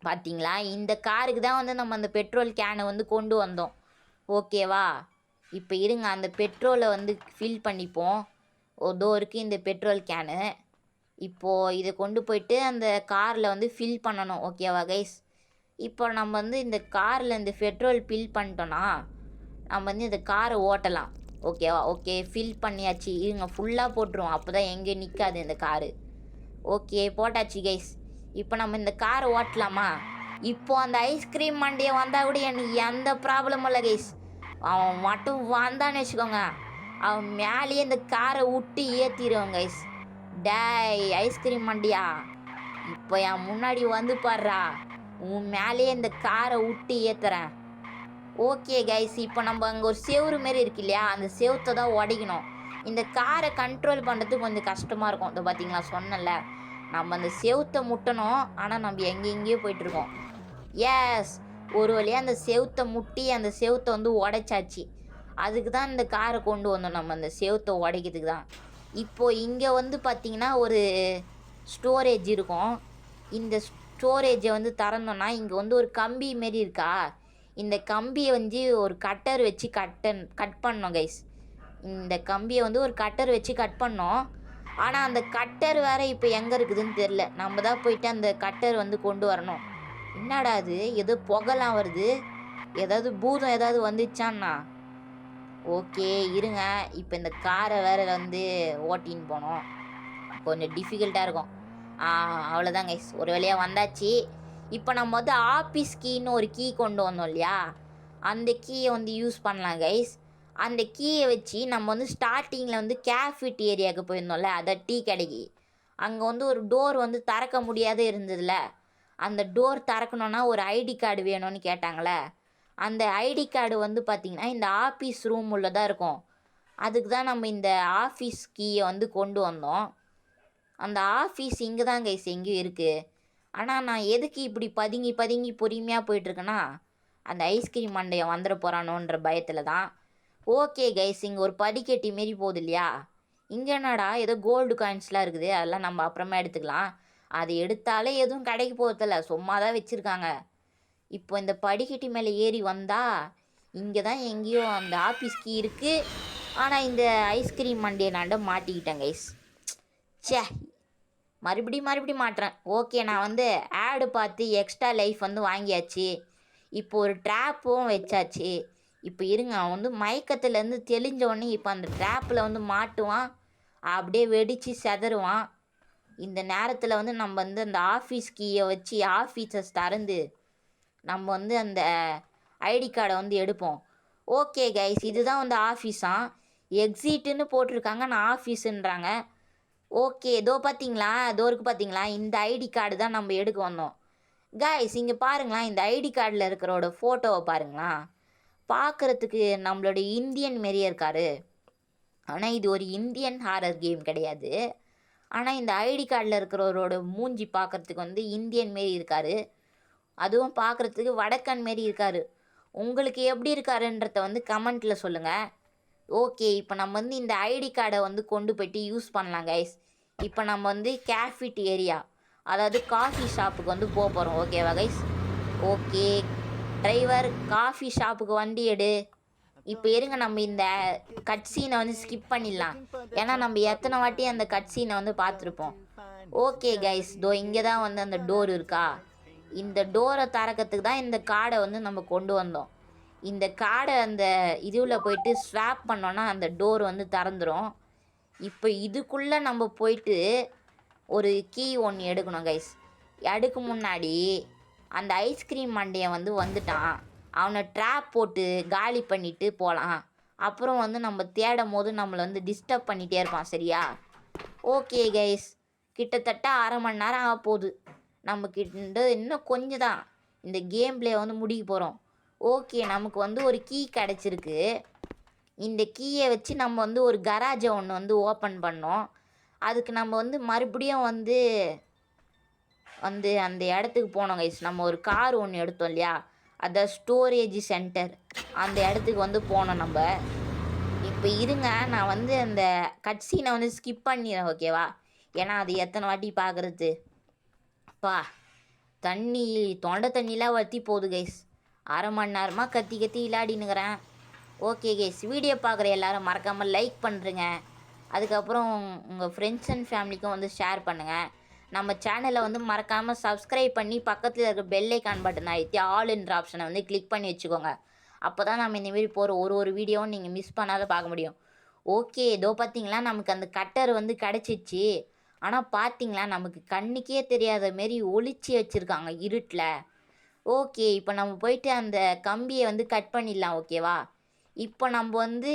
A: பார்த்திங்களா, இந்த காருக்கு தான் வந்து நம்ம அந்த பெட்ரோல் கேனை வந்து கொண்டு வந்தோம், ஓகேவா? இப்போ இருங்க, அந்த பெட்ரோலை வந்து ஃபில் பண்ணிப்போம். இதோ இருக்குது இந்த பெட்ரோல் கேனு. இப்போது இதை கொண்டு போயிட்டு அந்த காரில் வந்து ஃபில் பண்ணணும், ஓகேவா கைஸ்? இப்போ நம்ம வந்து இந்த காரில் இந்த பெட்ரோல் ஃபில் பண்ணிட்டோன்னா நம்ம வந்து இந்த காரை ஓட்டலாம், ஓகேவா? ஓகே ஃபில் பண்ணியாச்சு. இருங்க ஃபுல்லாக போட்டுருவோம், அப்போ தான் எங்கே நிற்காது இந்த காரு. ஓகே போட்டாச்சு கைஸ். இப்போ நம்ம இந்த காரை ஓட்டலாமா? இப்போ அந்த ஐஸ்கிரீம் மண்டியை வந்தால் கூட எனக்கு எந்த ப்ராப்ளமும் இல்லை கைஸ். அவன் மட்டும் வந்தான்னு வச்சுக்கோங்க, அவன் மேலேயே இந்த காரை விட்டு ஏற்றிடுவான் கைஸ். டேய் ஐஸ்கிரீம் மண்டியா, இப்போ என் முன்னாடி வந்து பாடுறா, உன் மேலேயே இந்த காரை விட்டு ஏற்றுறேன். ஓகே கைஸ், இப்போ நம்ம அங்கே ஒரு செவுறு மாரி இருக்கு இல்லையா, அந்த செவுத்தை தான் உடைக்கணும். இந்த காரை கண்ட்ரோல் பண்ணுறதுக்கு கொஞ்சம் கஷ்டமாக இருக்கும். இதை பார்த்தீங்களா, சொன்னல நம்ம அந்த செவுத்தை முட்டணும், ஆனால் நம்ம எங்கேயோ போயிட்டுருக்கோம். எஸ் ஒரு வழியாக அந்த செவுத்தை முட்டி அந்த செவுத்தை வந்து உடைச்சாச்சு. அதுக்கு தான் இந்த காரை கொண்டு வந்தோம், நம்ம அந்த செவுத்தை உடைக்கிறதுக்கு தான். இப்போது இங்கே வந்து பார்த்திங்கன்னா ஒரு ஸ்டோரேஜ் இருக்கும். இந்த ஸ்டோரேஜை வந்து திறந்தோன்னா இங்கே வந்து ஒரு கம்பி மாரி இருக்கா, இந்த கம்பியை வந்து ஒரு கட்டர் வச்சு கட் பண்ணோம் கைஸ். இந்த கம்பியை வந்து ஒரு கட்டர் வச்சு கட் பண்ணோம். ஆனால் அந்த கட்டர் வேறு இப்போ எங்கே இருக்குதுன்னு தெரில, நம்ம தான் போயிட்டு அந்த கட்டர் வந்து கொண்டு வரணும். என்னடா அது, ஏதோ புகைலாம் வருது, ஏதாவது பூதம் ஏதாவது வந்துச்சான்னா? ஓகே இருங்க, இப்போ இந்த காரை வேறு வந்து ஓட்டின்னு போனோம், கொஞ்சம் டிஃபிகல்ட்டாக இருக்கும். அவ்வளோதான் கைஸ், ஒரு வழியாக வந்தாச்சு. இப்போ நம்ம வந்து ஆஃபீஸ் கீன்னு ஒரு கீ கொண்டு வந்தோம் இல்லையா, அந்த கீயை வந்து யூஸ் பண்ணலாம் கைஸ். அந்த கீயை வச்சு நம்ம வந்து ஸ்டார்டிங்கில் வந்து கேஃபிட் ஏரியாவுக்கு போயிருந்தோம்ல, அதை டீ கடைக்கு. அங்கே வந்து ஒரு டோர் வந்து திறக்க முடியாத இருந்ததுல, அந்த டோர் திறக்கணுன்னா ஒரு ஐடி கார்டு வேணும்னு கேட்டாங்களே, அந்த ஐடி கார்டு வந்து பார்த்திங்கன்னா இந்த ஆஃபீஸ் ரூம் உள்ள தான் இருக்கும். அதுக்கு தான் நம்ம இந்த ஆஃபீஸ் கீயை வந்து கொண்டு வந்தோம். அந்த ஆஃபீஸ் இங்கே தான் கைஸ் எங்கேயும் இருக்குது. ஆனால் நான் எதுக்கு இப்படி பதுங்கி பதுங்கி பொறுமையாக போயிட்டுருக்கேன்னா, அந்த ஐஸ்கிரீம் மண்டையை வந்துட போகிறானோன்ற பயத்தில் தான். ஓகே கைஸ், இங்கே ஒரு படிக்கட்டி மாரி போகுது இல்லையா, இங்கே என்னடா ஏதோ கோல்டு காயின்ஸ்லாம் இருக்குது, அதெல்லாம் நம்ம அப்புறமா எடுத்துக்கலாம். அது எடுத்தாலே எதுவும் கடைக்கு போகிறதில்ல, சும்மா தான் வச்சுருக்காங்க. இப்போ இந்த படிக்கட்டி மேலே ஏறி வந்தால் இங்கே தான் எங்கேயோ அந்த ஆஃபீஸ் கீ இருக்குது. ஆனால் இந்த ஐஸ்கிரீம் மண்டையை நான் மாட்டிக்கிட்டேன் கைஸ். சே, மறுபடியும் மாட்டுறேன். ஓகே, நான் வந்து ஆடு பார்த்து எக்ஸ்ட்ரா லைஃப் வந்து வாங்கியாச்சு. இப்போ ஒரு ட்ராப்பும் வச்சாச்சு. இப்போ இருங்க, அவன் வந்து மயக்கத்துலேருந்து தெளிஞ்சோடனே இப்போ அந்த ட்ராப்பில் வந்து மாட்டுவான், அப்படியே வெடித்து செதறுவான். இந்த நேரத்தில் வந்து நம்ம வந்து அந்த ஆஃபீஸ் கீயை வச்சு ஆஃபீஸஸ் திறந்து நம்ம வந்து அந்த ஐடி கார்டை வந்து எடுப்போம். ஓகே கைஸ், இதுதான் வந்து ஆஃபீஸாக. எக்ஸிட்டுன்னு போட்டிருக்காங்க, நான் ஆஃபீஸுன்றாங்க. ஓகே, இதோ பார்த்தீங்களா, இதோ இருக்குது பார்த்தீங்களா, இந்த ஐடி கார்டு தான் நம்ம எடுக்க வந்தோம். கைஸ் இங்கே பாருங்களா, இந்த ஐடி கார்டில் இருக்கிறோட ஃபோட்டோவை பாருங்களா, பார்க்குறதுக்கு நம்மளோட இந்தியன் மாரியே இருக்கார். ஆனால் இது ஒரு இந்தியன் ஹாரர் கேம் கிடையாது. ஆனால் இந்த ஐடி கார்டில் இருக்கிறவரோட மூஞ்சி பார்க்குறதுக்கு வந்து இந்தியன் மாரி இருக்கார். அதுவும் பார்க்குறதுக்கு வடக்கன் மாரி இருக்கார். உங்களுக்கு எப்படி இருக்காருன்றத வந்து கமெண்ட்டில் சொல்லுங்கள். ஓகே, இப்போ நம்ம வந்து இந்த ஐடி கார்டை வந்து கொண்டு போய்ட்டு யூஸ் பண்ணலாம் கைஸ். இப்போ நம்ம வந்து கேஃபிட் ஏரியா, அதாவது காஃபி ஷாப்புக்கு வந்து போக போகிறோம். ஓகேவா கைஸ்? ஓகே டிரைவர், காஃபி ஷாப்புக்கு வண்டி எடு. இப்போ இருங்க, நம்ம இந்த கட் சீனை வந்து ஸ்கிப் பண்ணிடலாம். ஏன்னா நம்ம எத்தனை வாட்டி அந்த கட் சீனை வந்து பார்த்துருப்போம். ஓகே கைஸ், தோ இங்கே தான் வந்து அந்த டோர் இருக்கா. இந்த டோரை திறக்கிறதுக்கு தான் இந்த கார்டை வந்து நம்ம கொண்டு வந்தோம். இந்த கார்டை அந்த இதுவில் போயிட்டு ஸ்வாப் பண்ணோன்னா அந்த டோர் வந்து திறந்துடும். இப்போ இதுக்குள்ளே நம்ம போயிட்டு ஒரு கீ ஒன்று எடுக்கணும் கைஸ். எடுக்க முன்னாடி அந்த ஐஸ்கிரீம் மண்டையை வந்து வந்துட்டான், அவனை ட்ராப் போட்டு காலி பண்ணிவிட்டு போகலாம். அப்புறம் வந்து நம்ம தேடும் போது நம்மளை வந்து டிஸ்டர்ப் பண்ணிகிட்டே இருப்பான். சரியா? ஓகே கைஸ், கிட்டத்தட்ட அரை மணி நேரம் ஆக போகுது. நம்ம கிட்ட இன்னும் கொஞ்சம் தான் இந்த கேம் பிளே வந்து முடிக்க போகிறோம். ஓகே, நமக்கு வந்து ஒரு கீ கிடச்சிருக்கு. இந்த கீயை வச்சு நம்ம வந்து ஒரு கராஜை ஒன்று வந்து ஓப்பன் பண்ணோம். அதுக்கு நம்ம வந்து மறுபடியும் வந்து அந்த இடத்துக்கு போனோம் கைஸ். நம்ம ஒரு கார் ஒன்று எடுத்தோம் இல்லையா, அதை ஸ்டோரேஜ் சென்டர் அந்த இடத்துக்கு வந்து போனோம் நம்ம. இப்போ இருங்க, நான் வந்து அந்த கட்சீனை வந்து ஸ்கிப் பண்ணிடுறேன். ஓகேவா? ஏன்னா அது எத்தனை வாட்டி பார்க்குறது. அப்பா, தண்ணி தொண்டை தண்ணிலாம் வற்றி போகுது கைஸ். அரை மணி நேரமாக கத்தி விளையாடினுக்கிறேன். ஓகே கைஸ், வீடியோ பார்க்குற எல்லோரும் மறக்காமல் லைக் பண்ணுறேங்க. அதுக்கப்புறம் உங்கள் ஃப்ரெண்ட்ஸ் அண்ட் ஃபேமிலிக்கும் வந்து ஷேர் பண்ணுங்கள். நம்ம சேனலை வந்து மறக்காமல் சப்ஸ்கிரைப் பண்ணி பக்கத்தில் இருக்க பெல் ஐக்கான் பட்டன் அழுத்தி ஆல்ன்ற ஆப்ஷனை வந்து கிளிக் பண்ணி வச்சுக்கோங்க. அப்போ தான் நம்ம இந்தமாரி போகிற ஒரு வீடியோவும் நீங்கள் மிஸ் பண்ணாத பார்க்க முடியும். ஓகே, இதோ பார்த்தீங்களா, நமக்கு அந்த கட்டர் வந்து கிடச்சிச்சு. ஆனால் பார்த்தீங்களா, நமக்கு கண்ணுக்கே தெரியாத மாரி ஒளிச்சு வச்சுருக்காங்க இருட்டில். ஓகே, இப்போ நம்ம போயிட்டு அந்த கம்பியை வந்து கட் பண்ணிடலாம். ஓகேவா? இப்போ நம்ம வந்து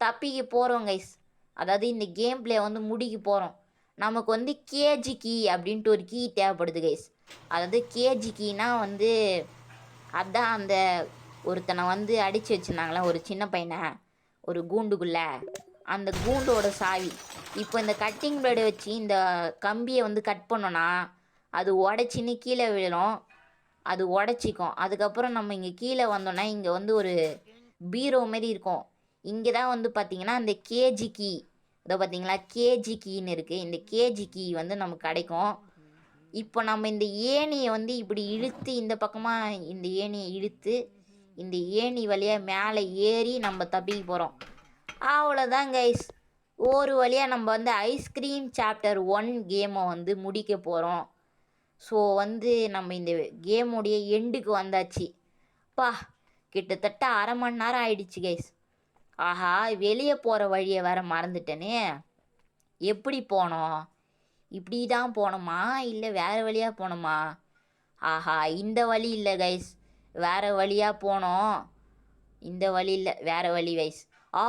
A: தப்பிக்க போகிறோம் கைஸ். அதாவது இந்த கேம் பிளே வந்து முடிக்க போகிறோம். நமக்கு வந்து கேஜி கீ அப்படின்ட்டு ஒரு கீ தேவைப்படுது கைஸ். அதாவது கேஜி கீனா வந்து அதான் அந்த ஒருத்தனை வந்து அடித்து வச்சுருந்தாங்களே ஒரு சின்ன பையனை ஒரு கூண்டுக்குள்ளே, அந்த கூண்டோட சாவி. இப்போ இந்த கட்டிங் பிளேடை வச்சு இந்த கம்பியை வந்து கட் பண்ணோன்னா அது உடச்சின்னு கீழே விழும். அது உடச்சிக்கும். அதுக்கப்புறம் நம்ம இங்கே கீழே வந்தோன்னா இங்கே வந்து ஒரு பீரோ மாரி இருக்கும். இங்கே தான் வந்து பார்த்திங்கன்னா அந்த கேஜி கீ, இதோ பார்த்தீங்களா கேஜி கீன்னு இருக்குது. இந்த கேஜி கீ வந்து நமக்கு கிடைக்கும். இப்போ நம்ம இந்த ஏணியை வந்து இப்படி இழுத்து இந்த பக்கமாக இந்த ஏணியை இழுத்து இந்த ஏணி வழியாக மேலே ஏறி நம்ம தப்பிக்க போகிறோம். அவ்வளோதான் கைஸ், ஒரு வழியாக நம்ம வந்து ஐஸ்கிரீம் சாப்டர் 1 கேமை வந்து முடிக்க போகிறோம். ஸோ வந்து நம்ம இந்த கேமுடைய எண்டுக்கு வந்தாச்சு. பா, கிட்டத்தட்ட அரை மணி நேரம் ஆயிடுச்சு கைஸ். ஆஹா, வெளியே போகிற வழியை வேறு மறந்துட்டேனே. எப்படி போனோம்? இப்படி தான் போனோமா இல்லை வேறு வழியாக போனோமா? ஆஹா, இந்த வழி இல்லை கைஸ், வேறு வழியாக போனோம். இந்த வழி இல்லை, வேறு வழி கைஸ். ஆ,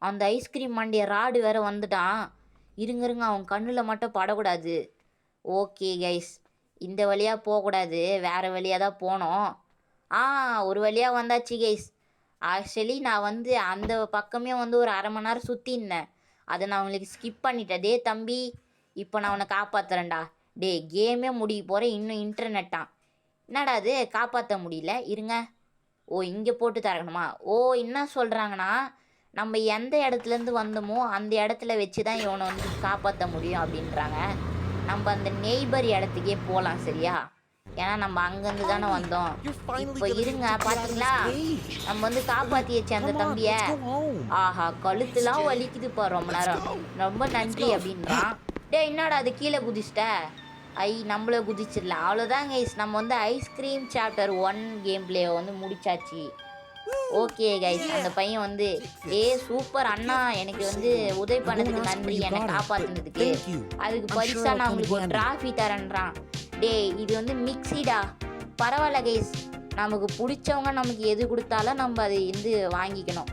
A: அந்த ஐஸ்கிரீம் மண்டிய ராடு வேற வந்துட்டான். இருங்க அவன் கண்ணில் மட்டும் படக்கூடாது. ஓகே கைஸ், இந்த வழியாக போகக்கூடாது, வேறு வழியாக தான் போனோம். ஒரு வழியாக வந்தாச்சு கைஸ். ஆக்சுவலி நான் வந்து அந்த பக்கமே வந்து ஒரு அரை மணி நேரம் சுற்றினேன். அதை நான் உங்களுக்கு ஸ்கிப் பண்ணிட்டேன். டே தம்பி, இப்போ நான் உன்னை காப்பாற்றுறேன்டா. டே கேமே முடிய போகிறேன், இன்னும் இன்டர்நெட்டான். என்னடா அது காப்பாற்ற முடியல, இருங்க. இங்கே போட்டு தரணுமா? என்ன சொல்கிறாங்கன்னா, நம்ம எந்த இடத்துலேருந்து வந்தோமோ அந்த இடத்துல வச்சு தான் இவனை வந்து காப்பாற்ற முடியும் அப்படின்றாங்க. நம்ம அந்த நெய்பர் இடத்துக்கே போகலாம் சரியா? ஏன்னா நம்ம அங்கேருந்து தானே வந்தோம். இப்போ இருங்க, பார்த்தீங்களா நம்ம வந்து காப்பாற்றியாச்சு அந்த தம்பியை. ஆஹா, கழுத்துலாம் வலிக்குதுப்பா, ரொம்ப நேரம். ரொம்ப நன்றி அப்படின்றான். என்னடா அது கீழே குதிச்சிட்ட? நம்மள குதிச்சிடலாம், அவ்வளோதான் கைஸ். நம்ம வந்து ஐஸ்கிரீம் சாப்டர் 1 கேம் பிளே வந்து முடிச்சாச்சு. ஓகே கைஸ், அந்த பையன் வந்து சூப்பர் அண்ணா, எனக்கு வந்து உதவி பண்ணதுக்கு நன்றி, என்னை காப்பாற்றினதுக்கு. அதுக்கு பரிசாக நான் உங்களுக்கு டிராஃபி தரேன்றான். இது வந்து மிக்ஸிடா. பரவாயில்ல கைஸ், நமக்கு பிடிச்சவங்க நமக்கு எது கொடுத்தாலும் நம்ம அதை வந்து வாங்கிக்கணும்.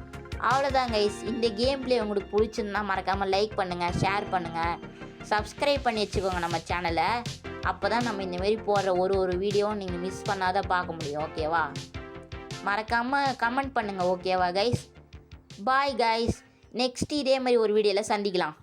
A: அவ்வளோதான் கைஸ். இந்த கேம் பிளே உங்களுக்கு பிடிச்சிருந்தா மறக்காமல் லைக் பண்ணுங்கள், ஷேர் பண்ணுங்கள், சப்ஸ்கிரைப் பண்ணி வச்சுக்கோங்க நம்ம சேனலை. அப்போ தான் நம்ம இந்தமாரி போடுற ஒரு வீடியோவும் நீங்கள் மிஸ் பண்ணாத பார்க்க முடியும். ஓகேவா? மறக்காமல் கமெண்ட் பண்ணுங்கள். ஓகேவா கைஸ்? பாய் கைஸ், நெக்ஸ்ட் இதே மாதிரி ஒரு வீடியோவில் சந்திக்கலாம்.